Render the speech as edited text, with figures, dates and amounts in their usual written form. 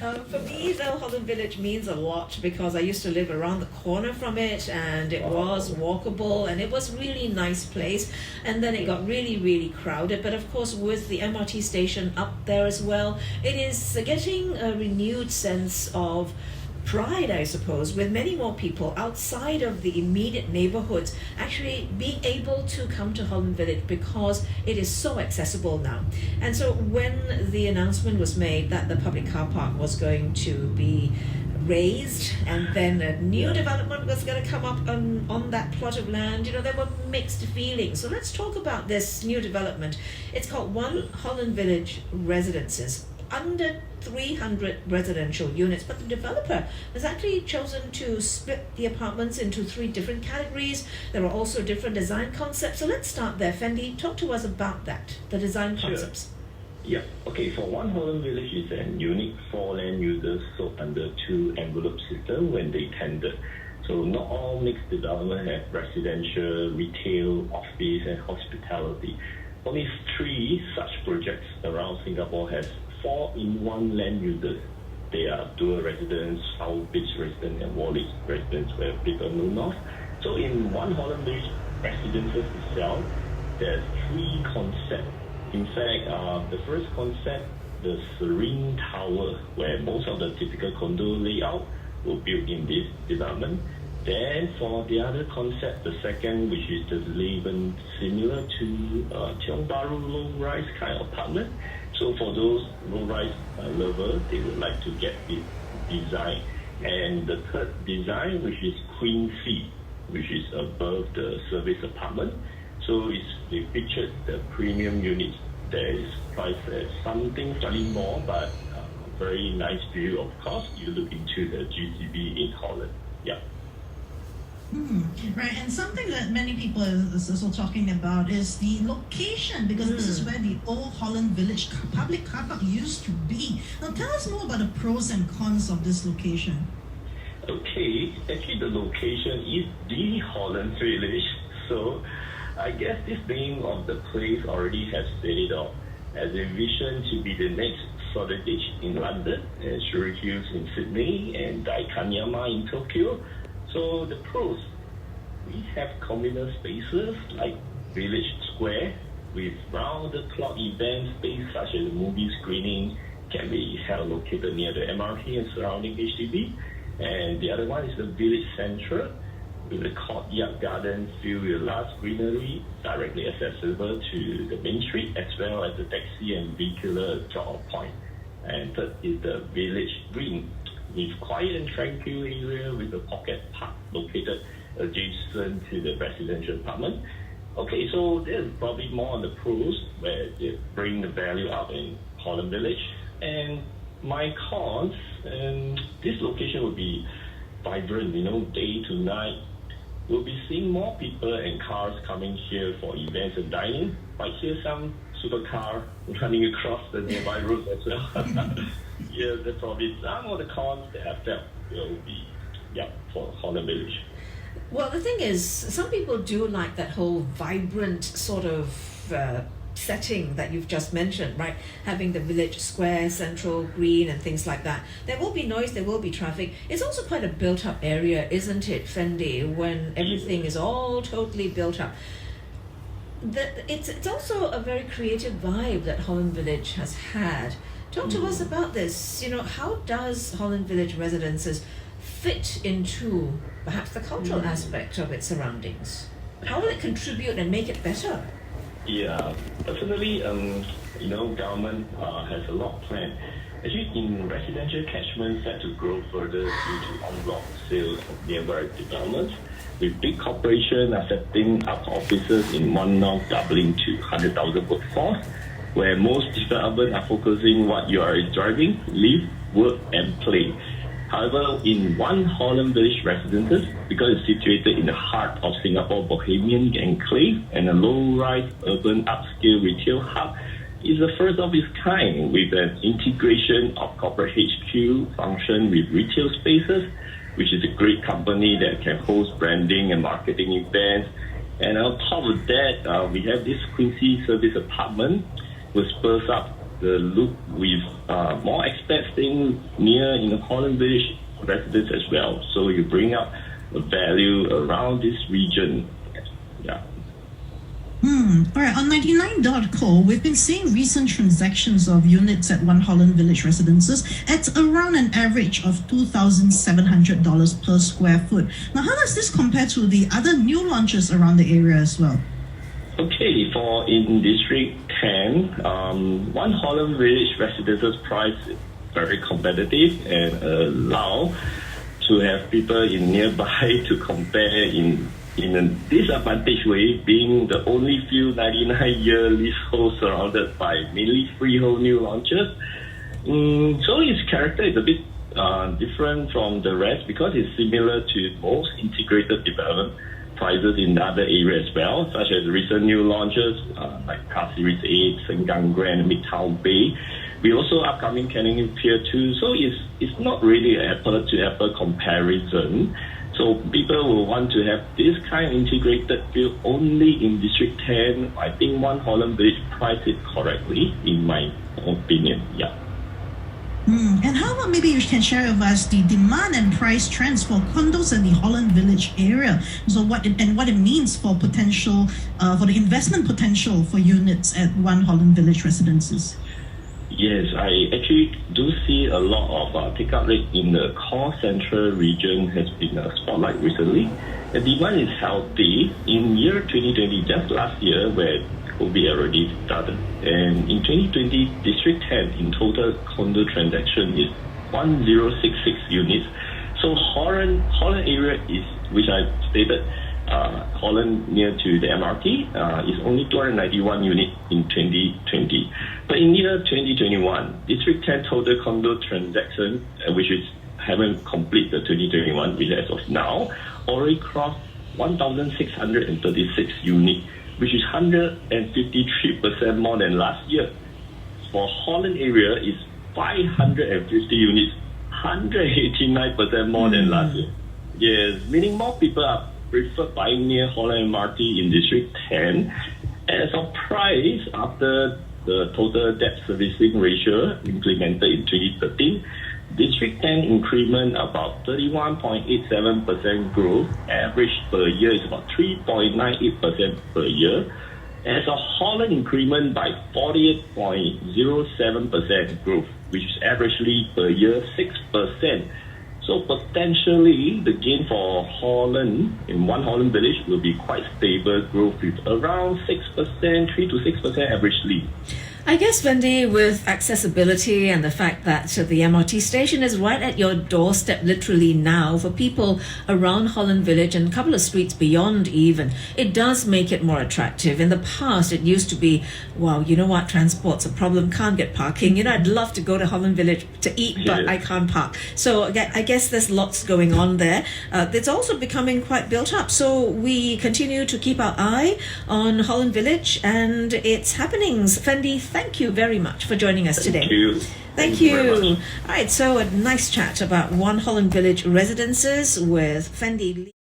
For me, though, Holland Village means a lot because I used to live around the corner from it, and it was walkable, and it was a really nice place. And then it got really, really crowded. But of course, with the MRT station up there as well, it is getting a renewed sense of pride, I suppose, with many more people outside of the immediate neighborhoods actually being able to come to Holland Village because it is so accessible now. And so when the announcement was made that the public car park was going to be raised and then a new development was going to come up on that plot of land, there were mixed feelings. So let's talk about this new development. It's called One Holland Village Residences. Under 300 residential units, but the developer has actually chosen to split the apartments into 3 different categories. There are also different design concepts. So let's start there. Fendi, talk to us about that, the design concepts. Yeah, okay, for One Holland Village is an unique 4 land users sold under 2 envelope system when they tender. So not all mixed development have residential, retail, office and hospitality. Only 3 such projects around Singapore has 4-in-1 land users. They are dual residents, South Beach residents, and Wally residents, where people know north. So in One Holland Village residences itself, there's 3 concepts. In fact, the first concept, the Serene Tower, where most of the typical condo layout were built in this development. Then for the other concept, the second, which is the Leven, similar to Tiong Bahru low-rise kind of apartment. So for those low-rise lovers, they would like to get this design. And the third design, which is Queen C, which is above the service apartment. So they pictured the premium units. There is priced at something slightly more, but very nice view, of course. You look into the GCB in Holland. Yeah. Right, and something that many people is also talking about is the location, because this is where the old Holland Village public car park used to be. Now tell us more about the pros and cons of this location. Okay, actually the location is the Holland Village, so I guess this name of the place already has set it off as a vision to be the next Shoreditch in London, and Syracuse in Sydney, and Daikanyama in Tokyo. So the pros, we have communal spaces like Village Square with round-the-clock event space such as movie screening can be held located near the MRT and surrounding HDB. And the other one is the Village Central with the courtyard garden filled with lush greenery directly accessible to the main street as well as the taxi and vehicular drop-off point. And third is the Village Green, with quiet and tranquil area with a pocket park located adjacent to the residential apartment. Okay, so there's probably more on the pros where they bring the value up in Holland Village. And my cons, this location will be vibrant, day to night. We'll be seeing more people and cars coming here for events and dining. Might hear some supercar running across the nearby road as well. Yeah, that's probably some of the cons that I felt will be, for Holland Village. Well, the thing is, some people do like that whole vibrant sort of setting that you've just mentioned, right? Having the village square, central, green, and things like that. There will be noise, there will be traffic. It's also quite a built-up area, isn't it, Fendi, when everything is all totally built up. It's also a very creative vibe that Holland Village has had. Talk to us about this. How does Holland Village Residences fit into perhaps the cultural aspect of its surroundings? How will it contribute and make it better? Yeah, personally, government has a lot planned. Actually, in residential catchments set to grow further due to en bloc sales of nearby developments, with big corporations are setting up offices in One North, doubling to 100,000 workforce, where most developments are focusing what you are driving, live, work, and play. However, in One Holland Village Residences, because it's situated in the heart of Singapore Bohemian enclave and a low-rise urban upscale retail hub, is the first of its kind with an integration of corporate HQ function with retail spaces, which is a great company that can host branding and marketing events. And on top of that, we have this Quincy service apartment, which spurs up the look with more expats staying near in the Holland Village residents as well. So you bring up the value around this region. Yeah. All right, on 99.co, we've been seeing recent transactions of units at One Holland Village residences at around an average of $2,700 per square foot. Now, how does this compare to the other new launches around the area as well? Okay, for in District 10, One Holland Village residences price is very competitive and allow to have people in nearby to compare in a disadvantaged way, being the only few 99-year leaseholds surrounded by mainly freehold new launches. So its character is a bit different from the rest because it's similar to most integrated development prices in other areas as well, such as recent new launches like Car Series 8, Sengkang Grand, Midtown Bay. We also upcoming Canning Pier 2, so it's not really an apple-to-apple comparison. So people will want to have this kind of integrated feel only in District 10. I think One Holland Village priced it correctly, in my opinion. Yeah. And how about maybe you can share with us the demand and price trends for condos in the Holland Village area? So what it means for potential, for the investment potential for units at One Holland Village residences? Yes, I actually do see a lot of take-up rate in the core central region has been a spotlight recently. The demand is healthy. In year 2020, just last year, where COVID already started, and in 2020, District 10 in total condo transaction is 1066 units. So Holland area is, which I stated, Holland near to the MRT is only 291 units in 2020. But in year 2021, District 10 total condo transaction, which is haven't completed 2021, which as of now, already crossed 1,636 units, which is 153% more than last year. For Holland area, is 550 units, 189% more than last year. Yes, meaning more people are prefer buying near Holland MRT in District 10. As of price, after the total debt servicing ratio implemented in 2013, District 10 increment about 31.87% growth. Average per year is about 3.98% per year. As a Holland increment by 48.07% growth, which is averagely per year 6%. So potentially, the gain for Holland in One Holland Village will be quite stable growth with around 6%, 3 to 6% averagely. I guess, Fendy, with accessibility and the fact that the MRT station is right at your doorstep literally now for people around Holland Village and a couple of streets beyond even, it does make it more attractive. In the past, it used to be, well, you know what, transport's a problem, can't get parking. You know, I'd love to go to Holland Village to eat, but I can't park. So I guess there's lots going on there. It's also becoming quite built up. So we continue to keep our eye on Holland Village and its happenings. Fendy, thank you very much for joining us today. Thank you. Thank you. All right, so a nice chat about One Holland Village residences with Fendy.